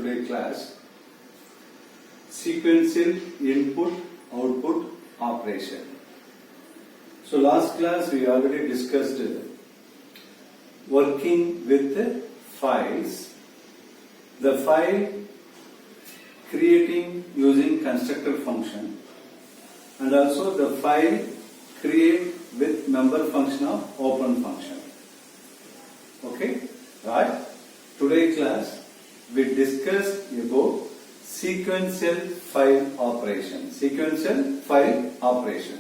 today's class, sequential input output operation. So last class we already discussed working with files, the file creating using constructor function, and also the file create with member function of open function. Okay, right? Today class we discussed about sequential file operation. Sequential file operation.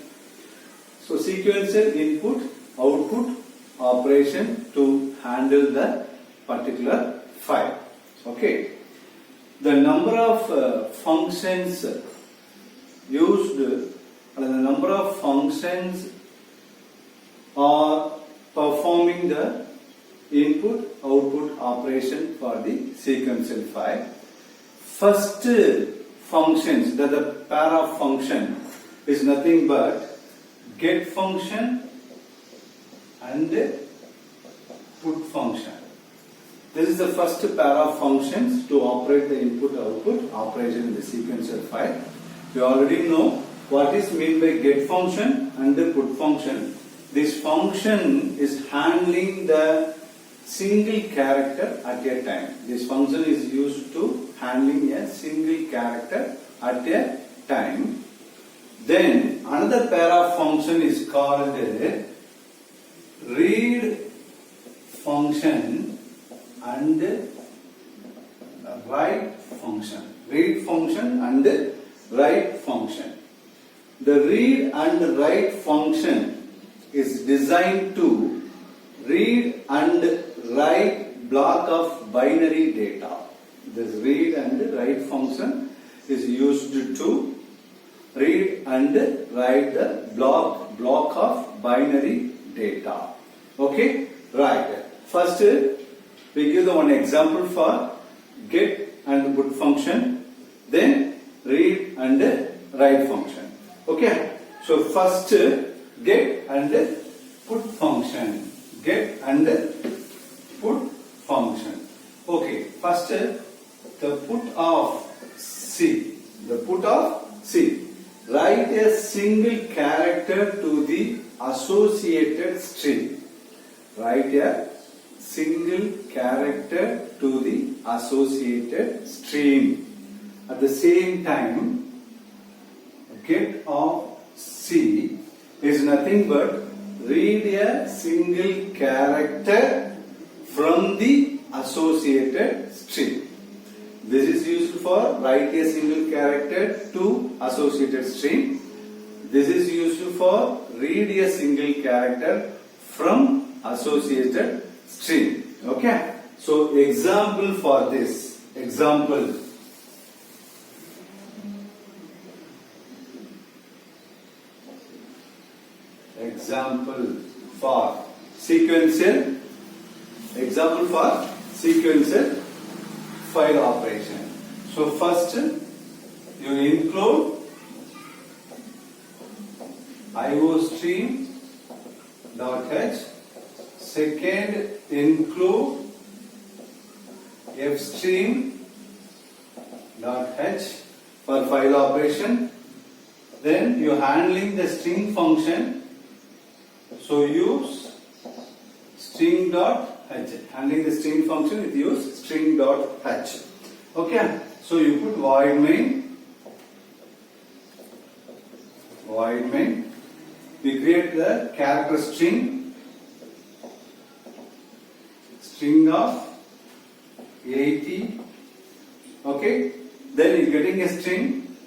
So sequential input output operation to handle the particular file. Okay. The number of functions used, the number of functions are performing the input output operation for the sequential file. First functions, the pair of function is nothing but get function and put function. This is the first pair of functions to operate the input output operation in the sequential file. You already know what is meant by get function and the put function. This function is handling the single character at a time. This function is used to handling a single character at a time. Then another pair of function is called read function and write function. Read function and write function. The read and write function is designed to read and write block of binary data. This read and write function is used to read and write the block of binary data. Okay, right. First we give the one example for get and put function, then read and write function. Okay, so first get and put function. Get and put function. Okay, first the put of C. The put of C. Write a single character to the associated string. Write a single character to the associated string. At the same time, get of C is nothing but read a single character from the associated string. This is used for write a single character to associated string. This is used for read a single character from associated string. Okay. So example for this. Example. Example for sequential. Example for sequential file operation. So first you include iostream.h. Second include fstream.h for file operation. Then you handling the string function. So use string.h. Handling the string function, it use string.h. Okay. So you put void main. Void main. We create the character string. String of 80. Okay. Then you're getting a string.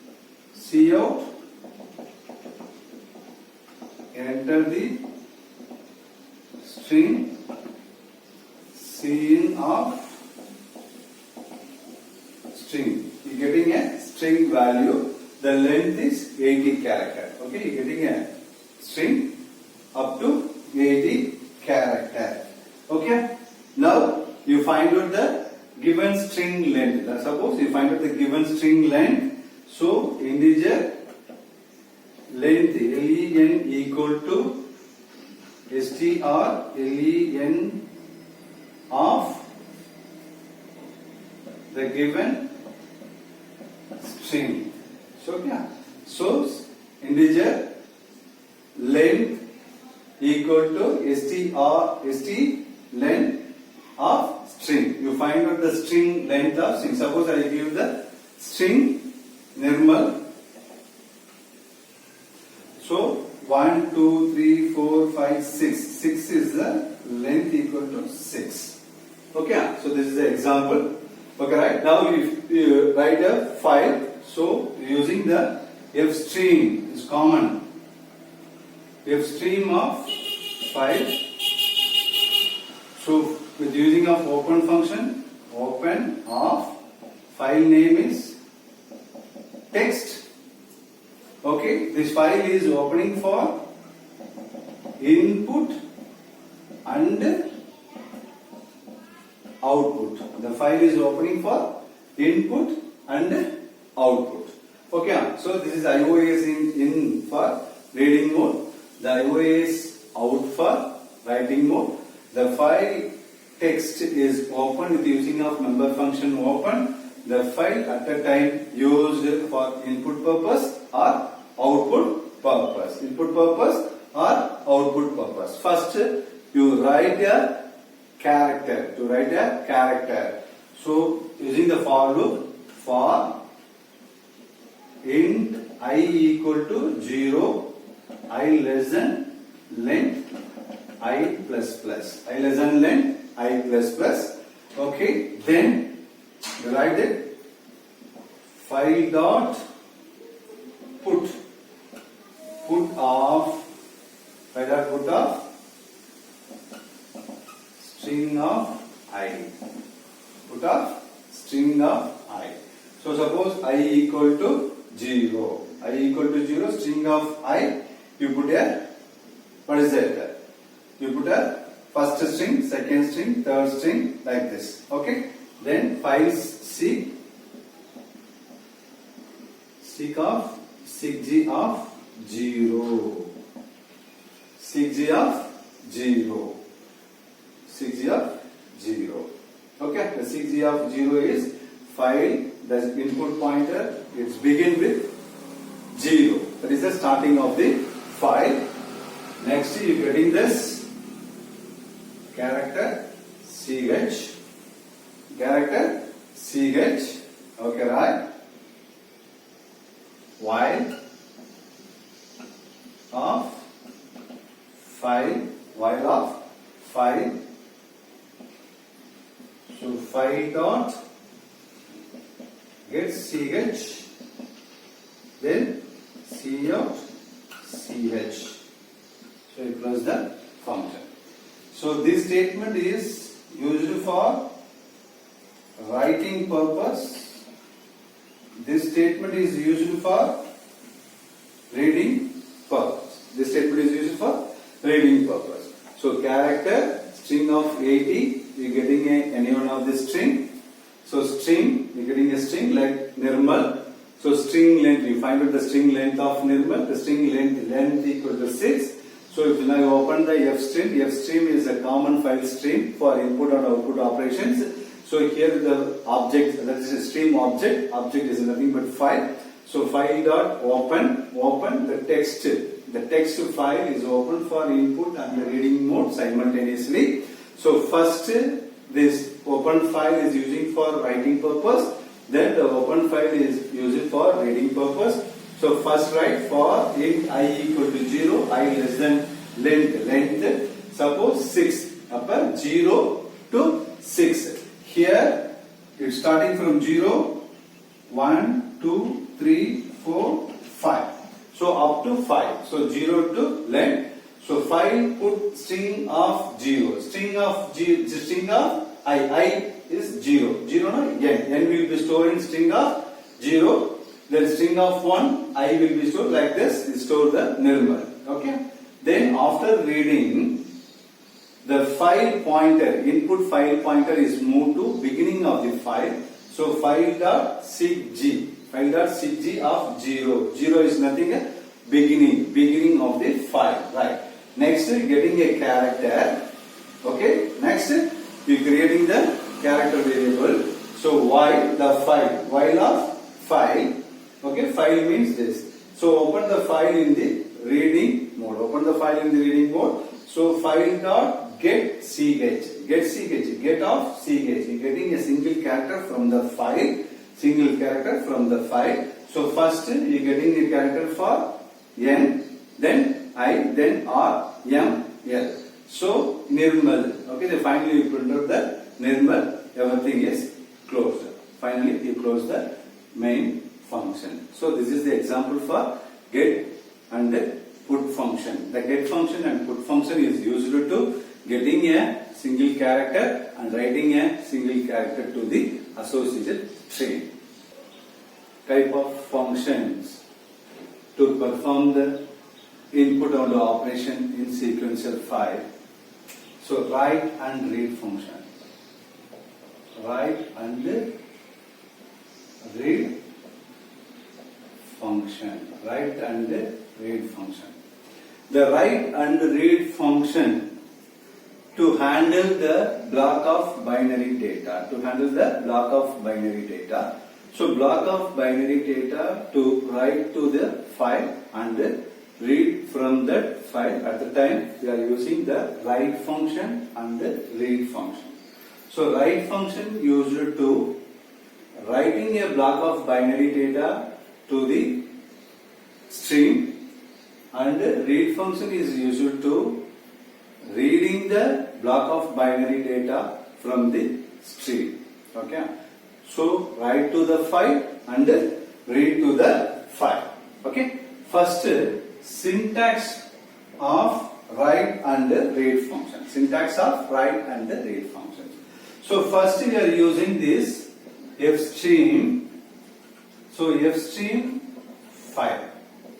Cout. Enter the string. Cin of string. You are getting a string value. The length is 80 character. Okay, you are getting a string up to 80 character. Okay. Now you find out the given string length. Suppose you find out the given string length. So integer length len equal to str len of the given string. So yeah, so integer length equal to st length of string. You find out the string length of string. Suppose I give the string Nirmal. So 1, 2, 3, 4, 5, 6. 6 is the length equal to 6. Okay, so this is the example. Okay, right? Now if you write a file, so using the f stream is common. F stream of file. So with using of open function, open of file name is text. Okay, this file is opening for input and output. The file is opening for input and output. Okay, so this is IOS in for reading mode, the IOS out for writing mode. The file text is open with using of member function open. The file at a time used for input purpose or output purpose. Input purpose or output purpose. First, you write a character. To write a character. So, using the for loop, for int I equal to 0, I less than length I plus plus. I less than length I plus plus. Okay, then you write it file dot put of file dot put of string of I. Put of string of I. So suppose I equal to 0. I equal to 0, string of I. You put a, what is that? You put a first string, second string, third string, like this. Okay. Then file seek of seek of 0. Seek of 0. Seek of 0. Okay. The seek of 0 is file. The input pointer. It's begin with 0. That is the starting of the file. Next, you getting this character ch. Character ch. Okay, right? While of file. So file dot get ch. Then cout ch. So you close the function. So this statement is used for writing purpose. This statement is used for reading purpose. This statement is used for reading purpose. So character string of 80, you are getting any one of this string. So string, you are getting a string like Nirmal. So string length, you find out the string length of Nirmal. The string length equal to 6. So if you now open the f stream is a common file stream for input and output operations. So here the object, that is a stream object is nothing but file. So file dot open the text file is open for input and the reading mode simultaneously. So first this open file is using for writing purpose, then the open file is used for reading purpose. So first write for int I equal to 0, I less than length. Suppose 6, upper 0 to 6. Here it's starting from 0, 1, 2, 3, 4, 5. So up to 5. So 0 to length. So file put string of 0. String of I is 0. 0 no? N will be stored in string of 0. Then string of 1, I will be stored like this, store the Nirmal. Okay. Then after reading, the file pointer, input file pointer is moved to beginning of the file. So file dot seek of 0. 0 is nothing, beginning of the file. Right. Next, getting a character. Okay. Next, we creating the character variable. So while the file, while of file, okay, file means this. So open the file in the reading mode. Open the file in the reading mode. So file dot get ch, get ch, get of ch. You're getting a single character from the file, single character from the file. So first you're getting a character for n, then I, then r, m, l. So Nirmal. Okay, then finally you print out the Nirmal. Everything is closed. Finally you close the main function. So this is the example for get and put function. The get function and put function is used to getting a single character and writing a single character to the associated string. Type of functions to perform the input and operation in sequential file. So write and read function. Write and read function. Write and read function. The write and read function to handle the block of binary data. To handle the block of binary data. So block of binary data to write to the file and read from that file. At the time we are using the write function and the read function. So write function used to writing a block of binary data to the string, and read function is used to reading the block of binary data from the string. Okay. So write to the file and read to the file. Okay. First, syntax of write and read function. Syntax of write and read function. So first we are using this fstream. So fstream file.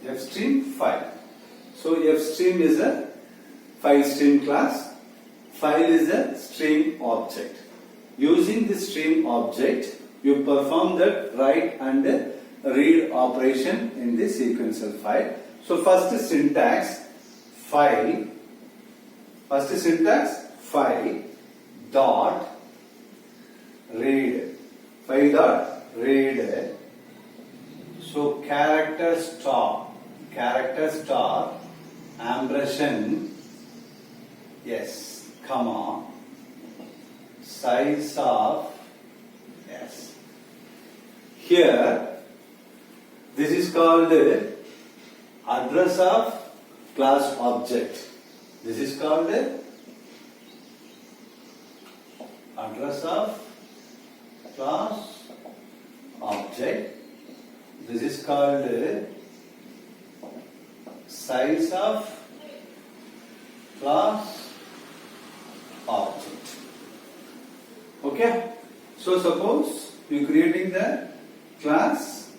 Fstream file. So fstream is a file stream class. File is a stream object. Using the stream object, you perform the write and read operation in the sequential file. So first syntax file. First syntax file dot read. File dot read. So character star ampersand, yes, comma, size of, yes. Here this is called address of class object. This is called address of class object. This is called size of class object. Okay. So suppose you are creating the class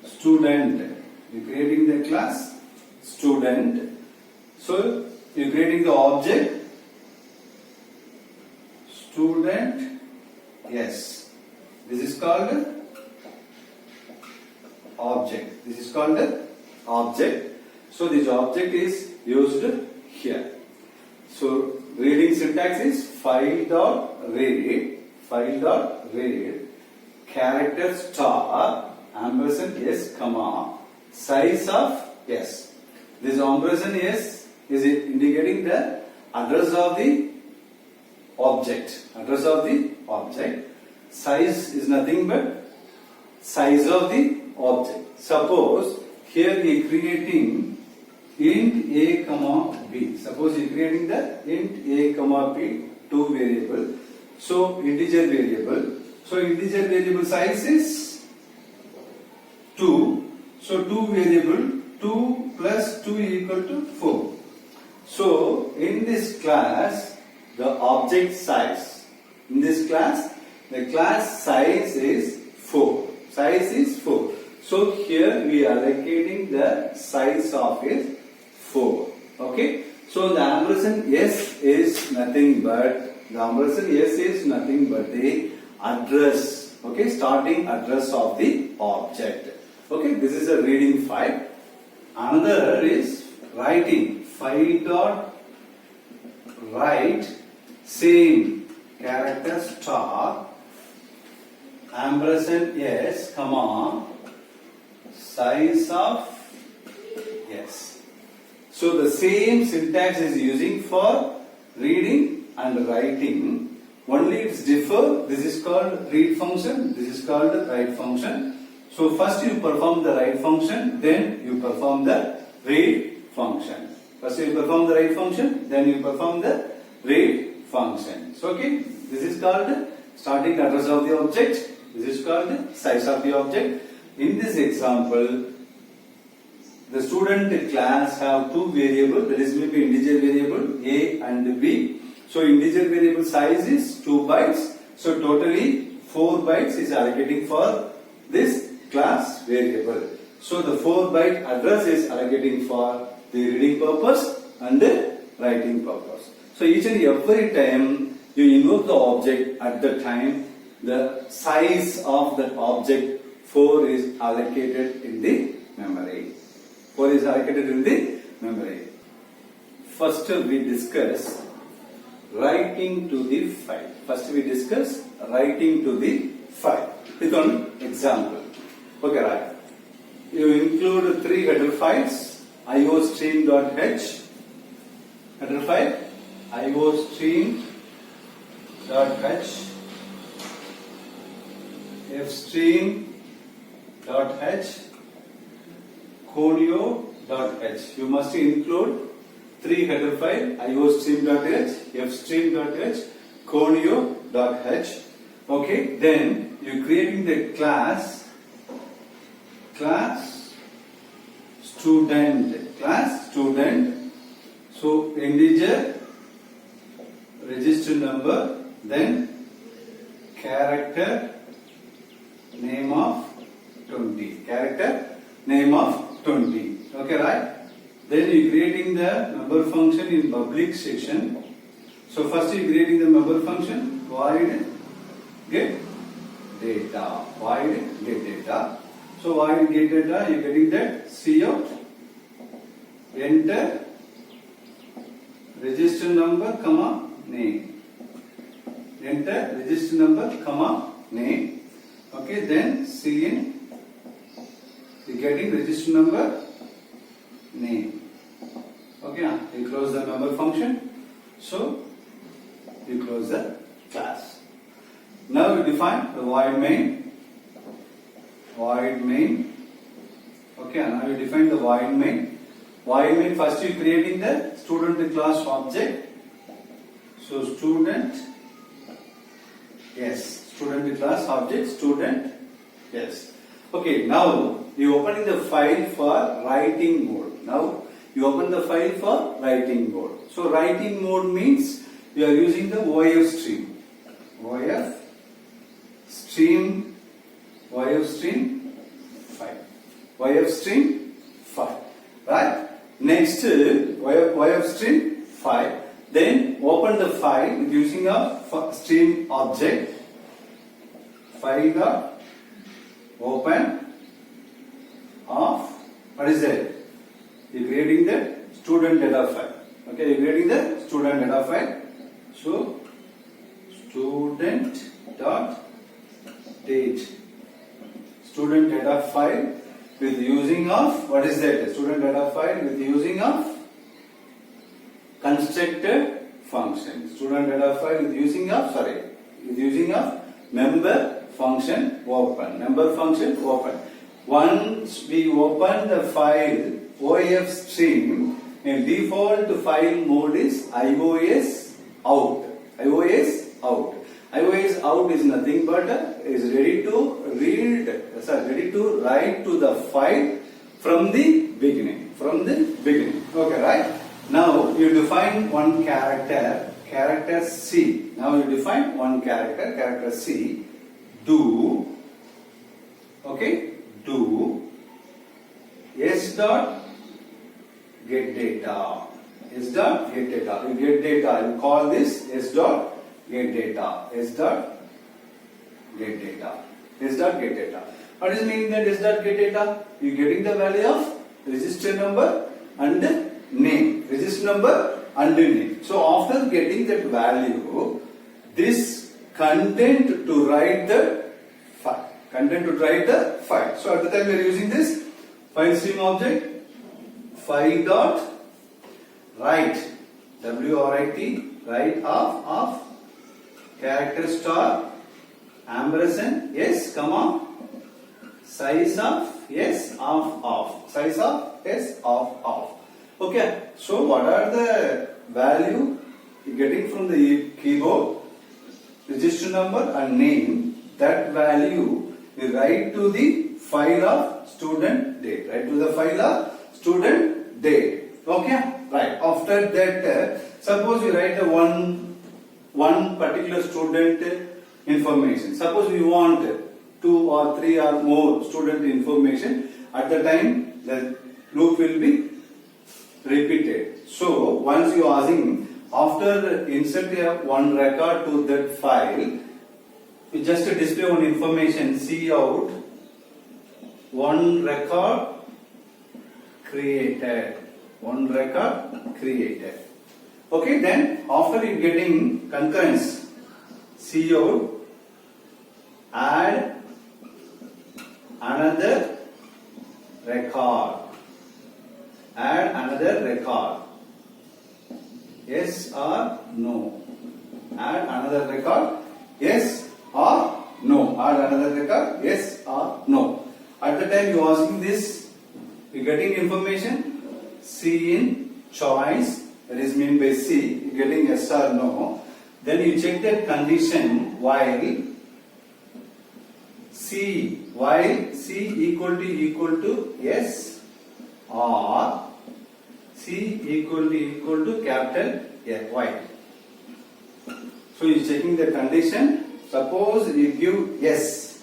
student. You are creating the class student. So you are creating the object student. Yes. This is called object. This is called object. So this object is used here. So reading syntax is file dot read, character star ampersand yes comma size of yes. This ampersand yes is indicating the address of the object. Address of the object. Size is nothing but size of the object. Suppose here we are creating int a comma b. Suppose you are creating the int a comma b, two variable. So integer variable. So integer variable size is 2. So 2 variable 2 plus 2 equal to 4. So in this class the object size. In this class the class size is 4. Size is 4. So here we are allocating the size of it 4. Okay. So the ampersand s is nothing but the address. Okay. Starting address of the object. Okay. This is a reading file. Another is writing. File dot write same character star ampersand s comma size of s. So the same syntax is using for reading and writing. Only it's differ. This is called read function. This is called write function. So first you perform the write function, then you perform the read function. First you perform the write function, then you perform the read function. So okay, this is called starting address of the object. This is called size of the object. In this example, the student class have two variables, that is maybe integer variable a and b. So integer variable size is 2 bytes. So totally 4 bytes is allocating for this class variable. So the 4 byte address is allocating for the reading purpose and the writing purpose. So each and every time you invoke the object, at the time the size of that object 4 is allocated in the memory. 4 is allocated in the memory. First we discuss writing to the file. First we discuss writing to the file. With one example. Okay, right. You include 3 header files. iostream.h header file, iostream.h, fstream.h, conio.h. You must include 3 header file, iostream.h, fstream.h, conio.h. Okay, then you creating the class student. So integer, register number, then character name of 20. Okay, right? Then you creating the member function in public section. So first you creating the member function, void get data. So void get data, you getting that cout, enter register number comma name. Enter register number comma name. Okay, then cin, you getting register number name. Okay, you close the member function. So you close the class. Now you define the void main. Okay, now you define the void main. First you creating the student class object. So student class object student. Yes. Okay, now you opening the file for writing mode. Now you open the file for writing mode. So writing mode means you are using the OF stream file. Right? Next, OF stream file. Then open the file using a stream object. File dot open of, what is that? You are creating the student data file. Okay, you are creating the student data file. So student dot date. Student data file with using of, what is that? Student data file with using of constructed function. Student data file with using of member function open. Once we open the file OF stream, in default file mode is iOS out. iOS out is nothing but is ready to write to the file from the beginning. Okay, right? Now you define one character C. Now you define one character C. Do s dot get data. You get data. You call this s dot get data. What is meaning that s dot get data? You getting the value of register number and name. So after getting that value, this content to write the file. Content to write the file. So at the time we are using this file stream object, file dot write, WRIT, write of character star ampersand yes comma size of yes of size of yes of. Okay, so what are the value you getting from the keyboard? Register number and name. That value you write to the file of student date. Write to the file of student date. Okay, right. After that, suppose you write the one particular student information. Suppose we want 2 or 3 or more student information. At the time, the loop will be repeated. So once you are asking, after insert one record to that file, you just display one information, see out one record created. One record created. Okay, then after you getting concurrence, see out add another record. Add another record. Yes or no? Add another record. Yes or no? Add another record. Yes or no? At the time you asking this, you getting information. C in choice. That is mean by C. You getting yes or no? Then you check that condition while C equal to yes or C equal to capital Y. So you checking the condition. Suppose you give yes,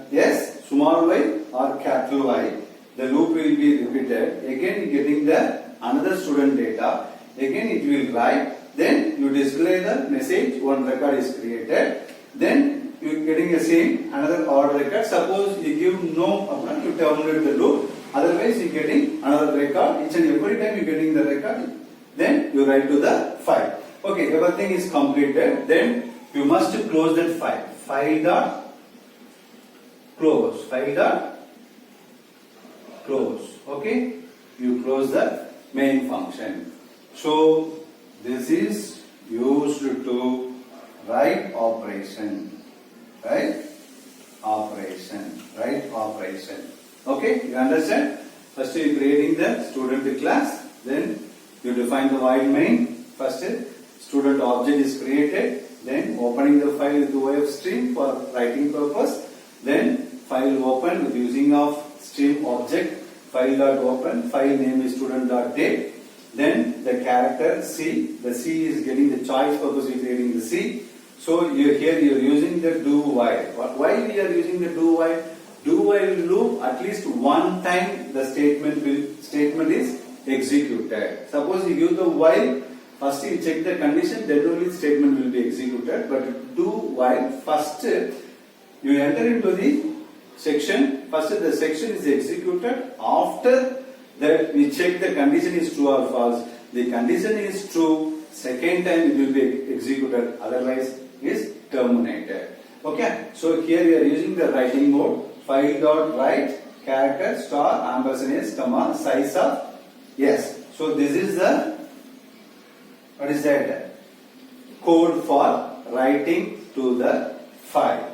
yes small y or capital Y, the loop will be repeated. Again getting the another student data. Again it will write. Then you display the message. One record is created. Then you getting the same another odd record. Suppose you give no, you terminate the loop. Otherwise you getting another record. Each and every time you getting the record, then you write to the file. Okay, everything is completed. Then you must close that file. File dot close. File dot close. Okay, you close the main function. So this is used to write operation. Right operation. Okay, you understand? First you creating the student class, then you define the void main. First student object is created, then opening the file with OF stream for writing purpose, then file open with using of stream object, file dot open, file name is student.date, then the character C, the C is getting the choice purpose we creating the C. So here you are using the do while. Why we are using the do while? Do while loop, at least one time the statement is executed. Suppose you give the while, first you check the condition, then only the statement will be executed. But do while, first you enter into the section, first the section is executed. After that we check the condition is true or false. The condition is true, second time it will be executed, otherwise is terminated. Okay, so here we are using the writing mode. File dot write character star ampersand s comma size of yes. So this is the what is that code for writing to the file.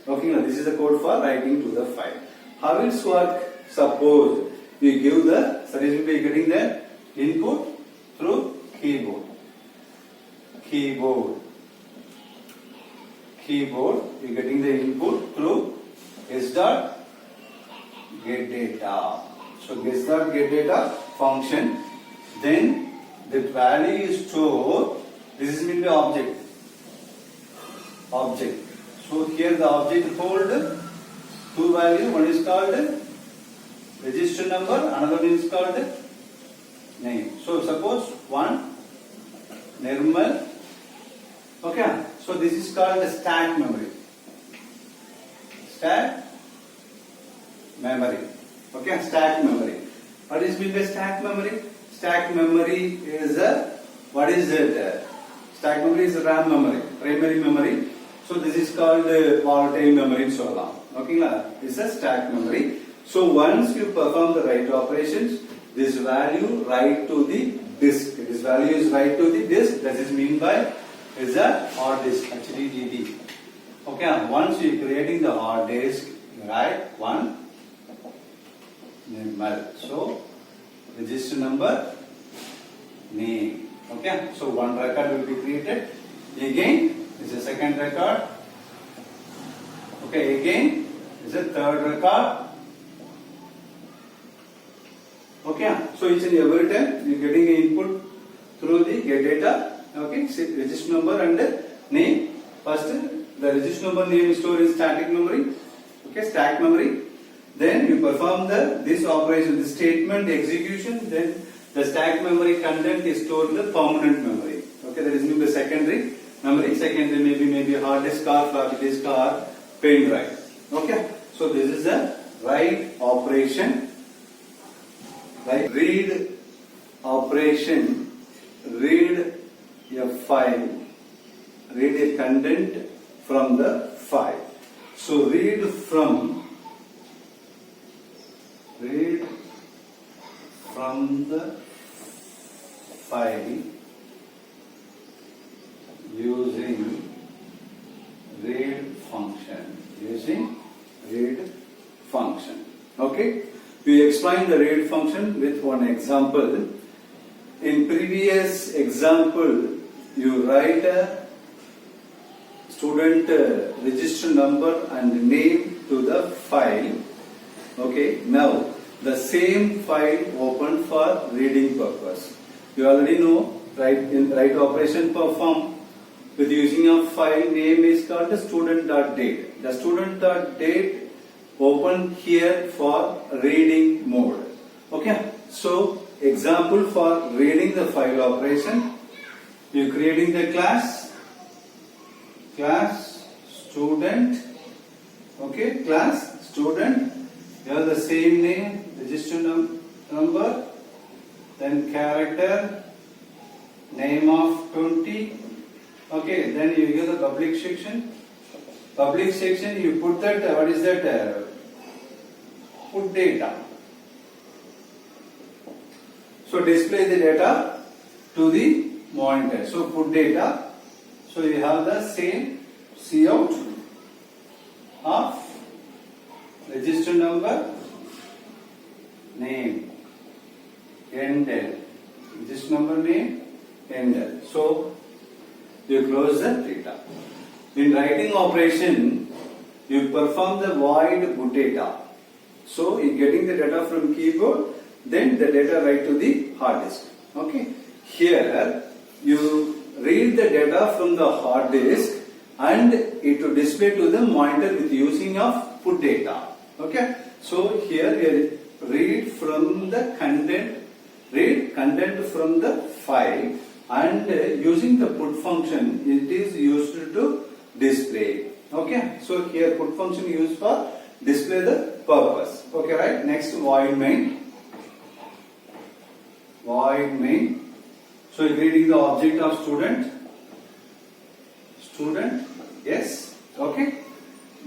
Okay, now this is the code for writing to the file. How it work? Suppose we give the service will be getting the input through keyboard. You getting the input through s dot get data. So s dot get data function. Then the value is stored. This is mean by object. So here the object hold two values. One is called register number. Another one is called name. So suppose one Nirmal. Okay. So this is called the stack memory. Okay, stack memory. What is mean by stack memory? Stack memory is what is it? Stack memory is RAM memory, primary memory. So this is called volatile memory சொல்லலாம். Okay, this is a stack memory. So once you perform the write operations, this value write to the disk. This value is write to the disk. That is mean by is a hard disk, HDD. Okay, once you creating the hard disk, you write one numeral. So register number, name. Okay, so one record will be created. Again, is a second record. Okay, again is a third record. Okay, so each and every time you are getting input through the get data. Okay, register number and name. First, the register number name is stored in static memory. Okay, stack memory. Then you perform this operation, the statement execution. Then the stack memory content is stored in the permanent memory. Okay, that is mean the secondary memory. Secondary maybe hard disk or floppy disk or pen drive. Okay, so this is a write operation. Right, read operation, read a file, read a content from the file. So read from the file using read function. Okay, we explain the read function with one example. In previous example, you write a student register number and name to the file. Okay, now the same file open for reading purpose. You already know, right? In write operation perform with using a file name is called the student.date. The student.date open here for reading mode. Okay, so example for reading the file operation, you creating the class student. Okay, class student, you have the same name, register number, then character, name of 20. Okay, then you give the public section. Public section, you put that, what is that? Put data. So display the data to the monitor. So put data. So you have the same cout of register number, name, ended. Register number, name, ended. So you close the data. In writing operation, you perform the void put data. So you getting the data from keyboard, then the data write to the hard disk. Okay. Here you read the data from the hard disk and it will display to the monitor with using of put data. Okay. So here you read from the content, read content from the file, and using the put function, it is used to display. Okay, so here put function used for display the purpose. Okay, right? Next, void main. So you're creating the object of student, yes. Okay,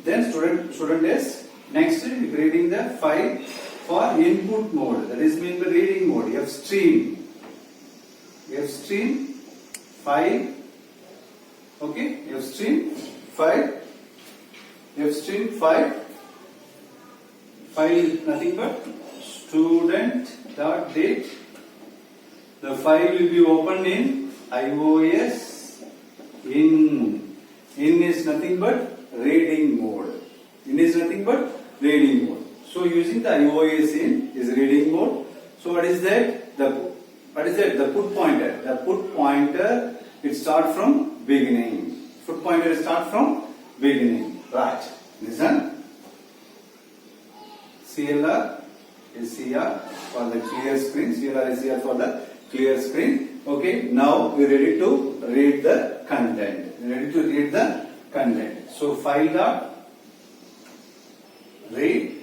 then student yes. Next, you're creating the file for input mode. That is mean the reading mode. You have stream file. Okay, you have stream file. File is nothing but student.date. The file will be opened in iOS in is nothing but reading mode. So using the iOS in is reading mode. So what is that? The put pointer. The put pointer, it start from beginning. Put pointer start from beginning. Right. Listen. CLR is CR for the clear screen. CLR is CR for the clear screen. Okay. Now we are ready to read the content. So file dot read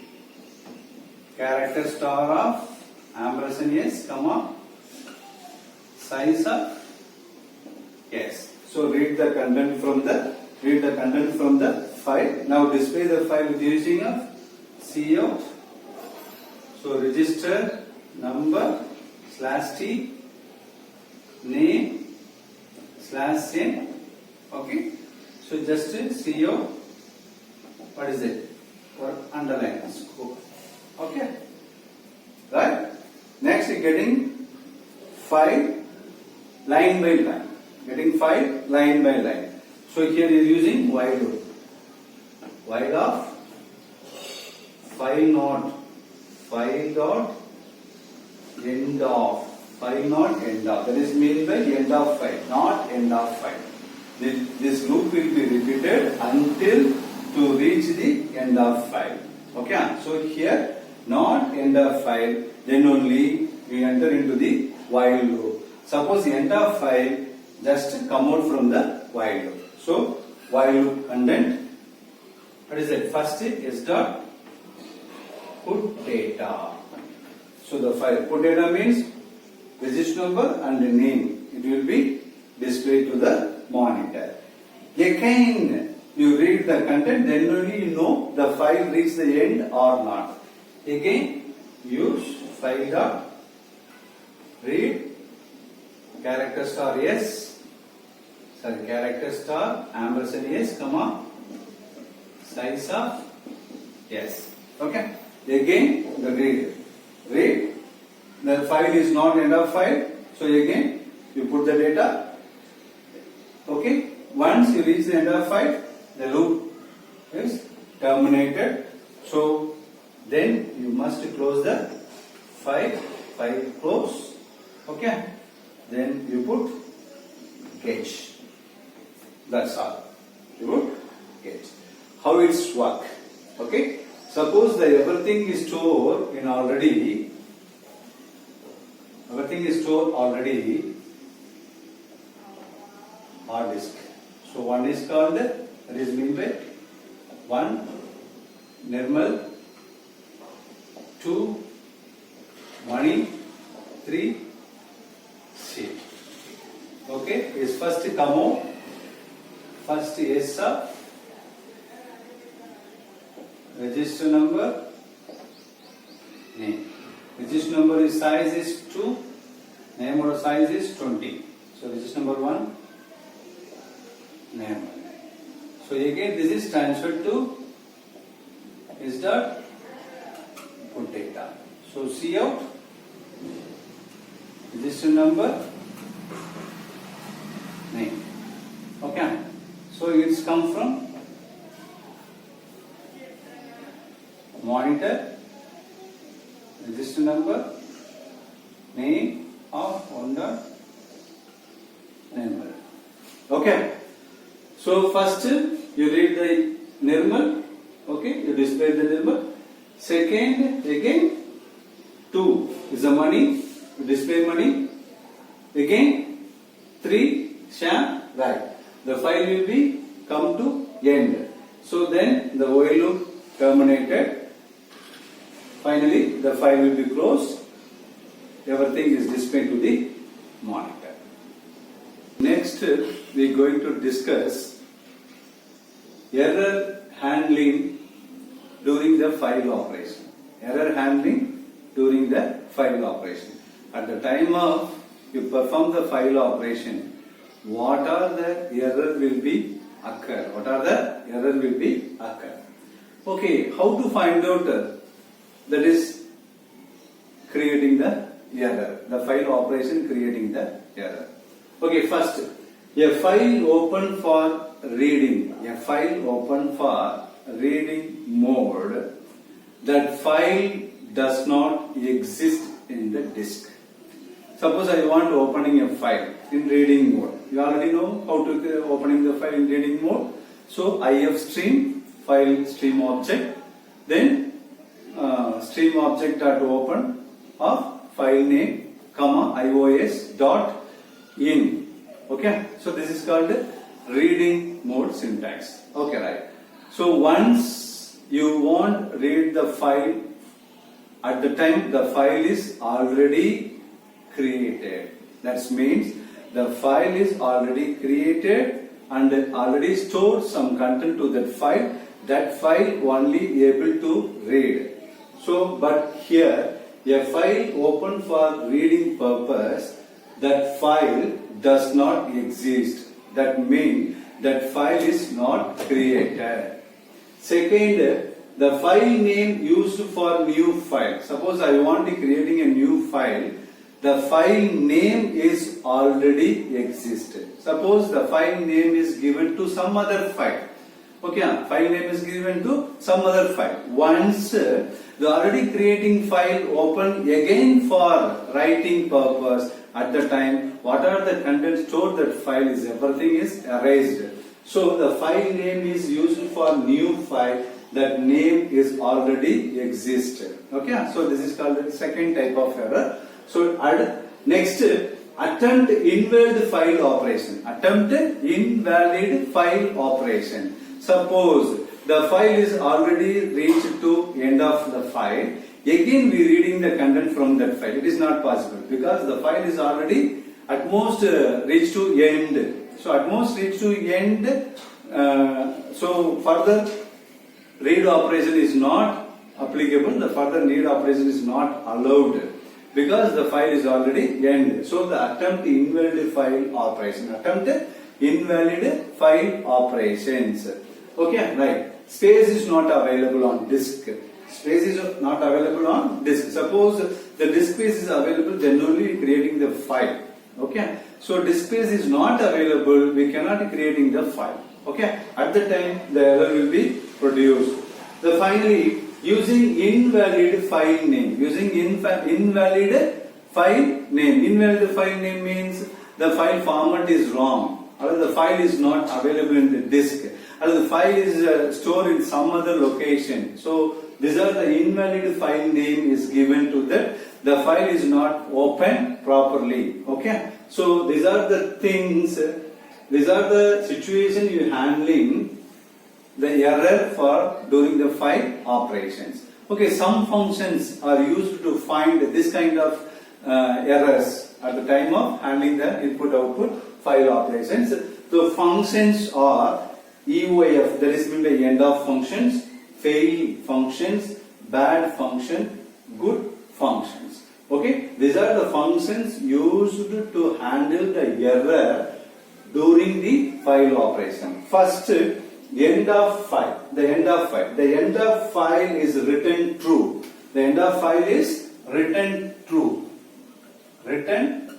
character star of ampersand yes, comma size of yes. So read the content from the file. Now display the file with using of cout. So register number /t name /n. Okay. So just cout. What is it? Or underline scope. Okay. Right. Next, getting file line by line. Getting file line by line. So here you are using while loop. While of file not file dot end of file not end of. That is mean by end of file, not end of file. This loop will be repeated until to reach the end of file. Okay. So here not end of file, then only we enter into the while loop. Suppose end of file, just come out from the while loop. So while loop content, what is it? First is dot put data. So the file put data means register number and the name. It will be displayed to the monitor. Again, you read the content, then only you know the file reached the end or not. Again, use file dot read character star yes, character star ampersand yes, comma size of yes. Okay. Again, the read the file is not end of file. So again, you put the data. Okay. Once you reach the end of file, the loop is terminated. So then you must close the file close. Okay. Then you put get. That's all. You put get. How it's work? Okay. Suppose that everything is stored in already. Everything is stored already hard disk. So one is called, that is mean by 1 Nirmal, 2 Mani, 3 C. Okay, is first come out, first is register number, name. Register number is size is 2, name or size is 20. So register number 1, name. So again this is transferred to is dot put data. So cout register number name. Okay. So it's come from monitor register number name of owner number. Okay. So first you read the Nirmal. Okay, you display the Nirmal. Second, again 2 is the money. You display money. Again 3 Sham, right. The file will be come to end. So then the while loop terminated. Finally, the file will be closed. Everything is displayed to the monitor. Next, we are going to discuss error handling during the file operation. Error handling during the file operation. At the time of you perform the file operation, what are the error will be occur? What are the error will be occur? Okay, how to find out that is creating the error, the file operation creating the error. Okay, first, a file open for reading, mode, that file does not exist in the disk. Suppose I want opening a file in reading mode. You already know how to opening the file in reading mode. So IF stream, file stream object, then stream object dot open of file name, comma ios dot in. Okay, so this is called reading mode syntax. Okay, right. So once you want read the file, at the time the file is already created. That means the file is already created and already stored some content to that file. That file only able to read. So, but here a file open for reading purpose, that file does not exist. That means that file is not created. Second, the file name used for new file. Suppose I want to creating a new file. The file name is already existed. Suppose the file name is given to some other file. Okay, file name is given to some other file. Once the already creating file open again for writing purpose, at the time what are the contents stored that file is everything is erased. So the file name is used for new file. That name is already existed. Okay, so this is called the second type of error. So next, attempt invalid file operation. Attempt invalid file operation. Suppose the file is already reached to end of the file. Again we reading the content from that file. It is not possible because the file is already at most reached to end. So at most reached to end. So further read operation is not applicable. The further read operation is not allowed because the file is already end. So the attempt invalid file operation. Attempt invalid file operations. Okay, right. Space is not available on disk. Space is not available on disk. Suppose the disk space is available, then only creating the file. Okay. So disk space is not available, we cannot creating the file. Okay. At the time the error will be produced. The finally, using invalid file name. Using invalid file name. Invalid file name means the file format is wrong, or the file is not available in the disk, or the file is stored in some other location. So these are the invalid file name is given to that. The file is not open properly. Okay. So these are the things. These are the situation you handling the error for during the file operations. Okay, some functions are used to find this kind of errors at the time of handling the input-output file operations. The functions are EOF, that is mean by end of functions, fail functions, bad function, good functions. Okay, these are the functions used to handle the error during the file operation. First, end of file. The end of file. The end of file is written true. The end of file is written true. Written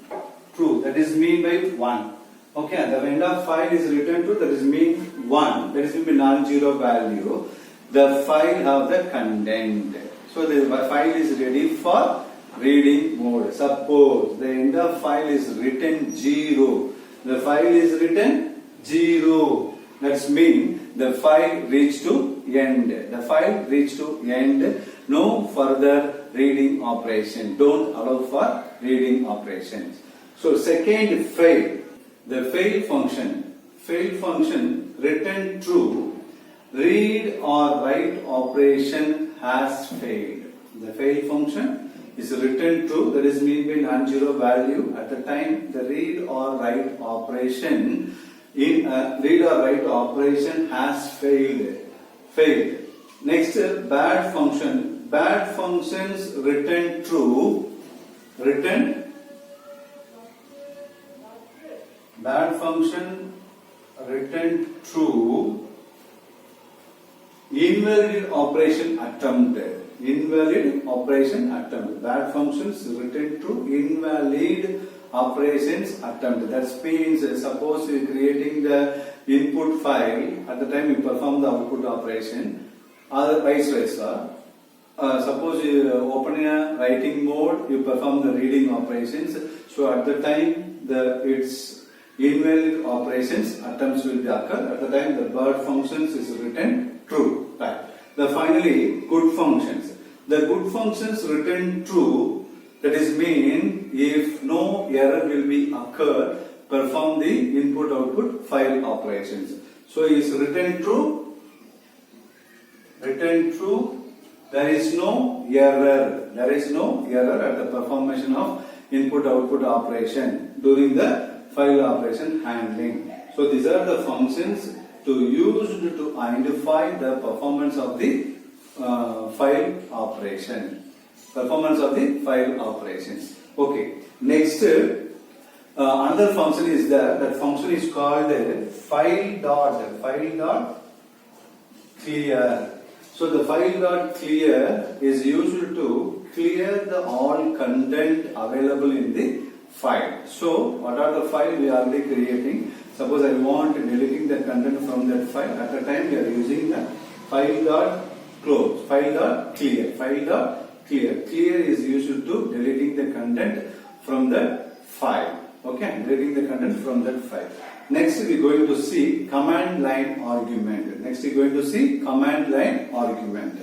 true. That is mean by 1. Okay, the end of file is written true. That is mean 1. That is mean by non-zero value. The file have the content. So the file is ready for reading mode. Suppose the end of file is written 0. The file is written 0. That means the file reached to end. The file reached to end. No further reading operation. Don't allow for reading operations. So second, fail. The fail function. Fail function written true. Read or write operation has failed. The fail function is written true. That is mean by non-zero value. At the time the read or write operation read or write operation has failed. Failed. Next, bad function. Bad functions written true. Written. Bad function written true. Invalid operation attempted. Invalid operation attempted. Bad functions written true. Invalid operations attempted. That means suppose you are creating the input file, at the time you perform the output operation, or vice versa. Suppose you open a writing mode, you perform the reading operations. So at the time its invalid operations attempts will be occur. At the time the bad functions is written true. Right. The finally good functions. The good functions written true. That is mean if no error will be occur, perform the input-output file operations. So is written true. Written true. There is no error. There is no error at the performation of input-output operation during the file operation handling. So these are the functions used to identify the performance of the file operation. Performance of the file operations. Okay. Next, another function is there. That function is called file dot clear. So the file dot clear is used to clear the all content available in the file. So what are the file we are already creating? Suppose I want deleting the content from that file. At the time we are using the file dot close, file dot clear, file dot clear. Clear is used to deleting the content from the file. Okay, deleting the content from that file. Next we are going to see command line argument. Next we are going to see command line argument.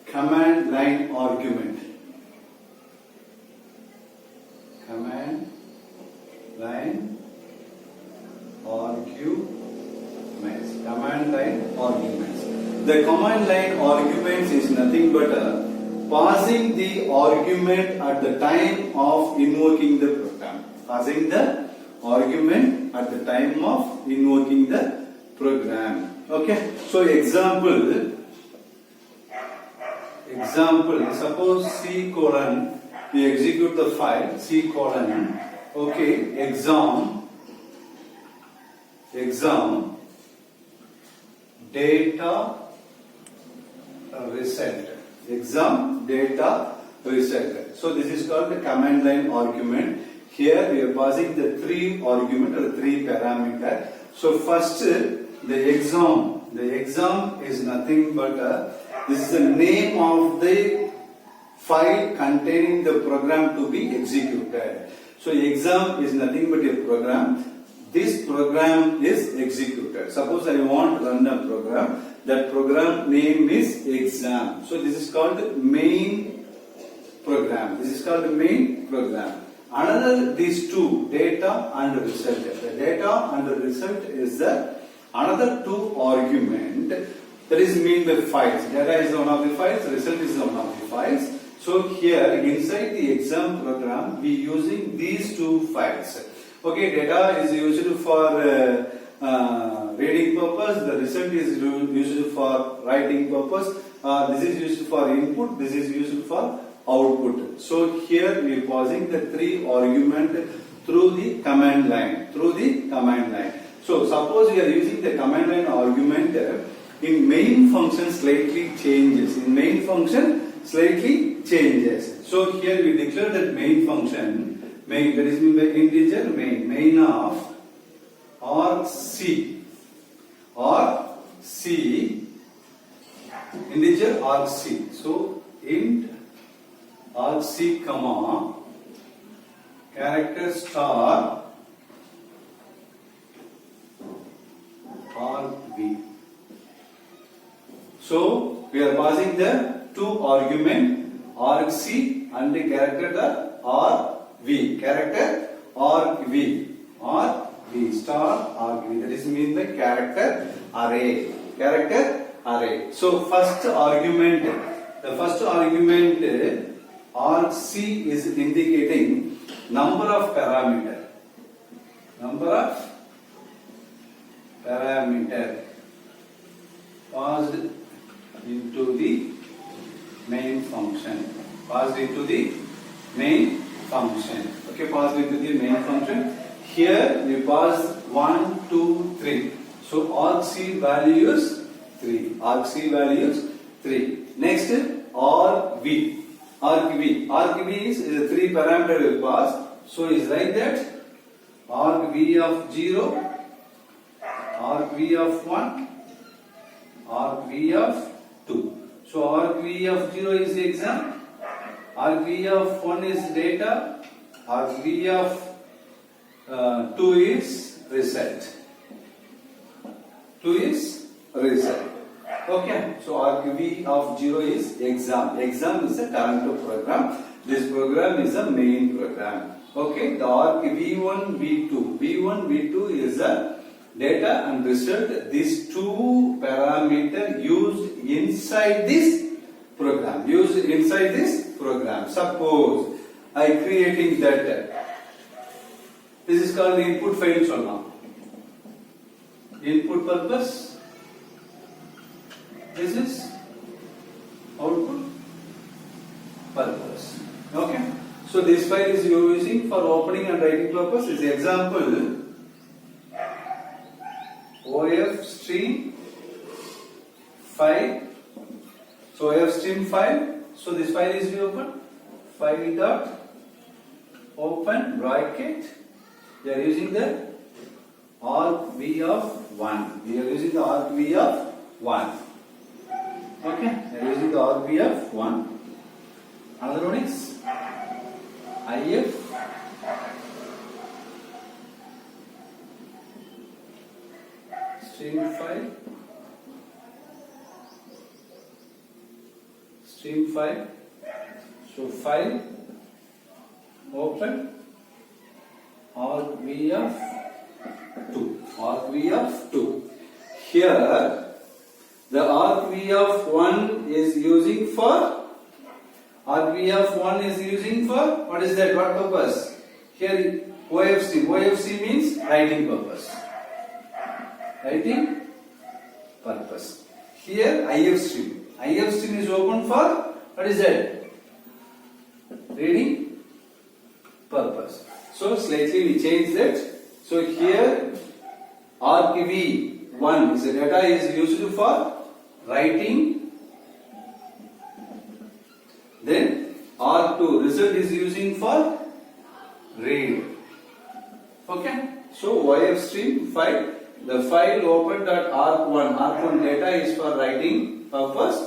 Command line argument. Command line arguments. Command line arguments. The command line arguments is nothing but passing the argument at the time of invoking the program. Passing the argument at the time of invoking the program. Okay. So example, suppose C colon, we execute the file C colon, okay, exam data result. Exam data result. So this is called the command line argument. Here we are passing the three argument or three parameter. So first the exam is nothing but this is the name of the file containing the program to be executed. So exam is nothing but a program. This program is executed. Suppose I want to run a program. That program name is exam. So this is called main program. This is called the main program. Another, these two, data and result. The data and the result is the another two argument. That is mean by files. Data is one of the files. Result is one of the files. So here inside the exam program, we using these two files. Okay, data is used for reading purpose. The result is used for writing purpose. This is used for input. This is used for output. So here we are passing the three argument through the command line. So suppose we are using the command line argument in main function slightly changes. So here we declare that main function. Main, that is mean by integer main of argc integer argc. So int argc comma character star argv. So we are passing the two argument argc and the character argv. Character argv star argv. That is mean by character array. So first argument argc is indicating number of parameter passed into the main function. Okay, passed into the main function. Here we pass 1, 2, 3. So argc values 3. Next argv. Argv is a 3 parameter we pass. So is like that argv of 0, argv of 1, argv of 2. So argv of 0 is exam. Argv of 1 is data, argv of 2 is result. Okay, so argv of 0 is exam. Exam is a current program. This program is a main program. Okay, the argv1, v2. V1, v2 is a data and result. These two parameters used inside this program. program. Suppose I creating that. This is called the input file solla. Input purpose. This is output purpose. Okay. So this file is using for opening and writing purpose. Is the example OF stream file. So OF stream file. So this file is open. File dot open bracket. We are using the argv of 1. We are using the argv of 1. Okay. We are using the argv of 1. Another one is if stream file. So file open argv of 2. Here the argv of 1 is using for what is that? What purpose? Here OFC. OFC means writing purpose. Writing purpose. Here IF stream. IF stream is open for what is that? Reading purpose. So slightly we change that. So here argv1 is the data is used for writing. Then R2 result is using for read. Okay. So YF stream file. The file open.arc1 data is for writing purpose.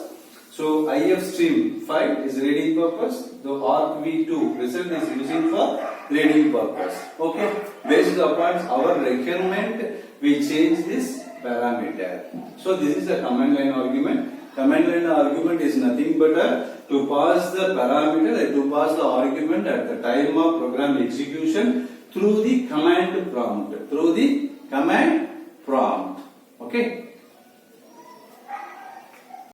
So IF stream file is reading purpose. The argv2 result is using for reading purpose. Okay. Based upon our requirement, we change this parameter. So this is a command line argument. Command line argument is nothing but to pass the parameter, to pass the argument at the time of program execution through the command prompt. Through the command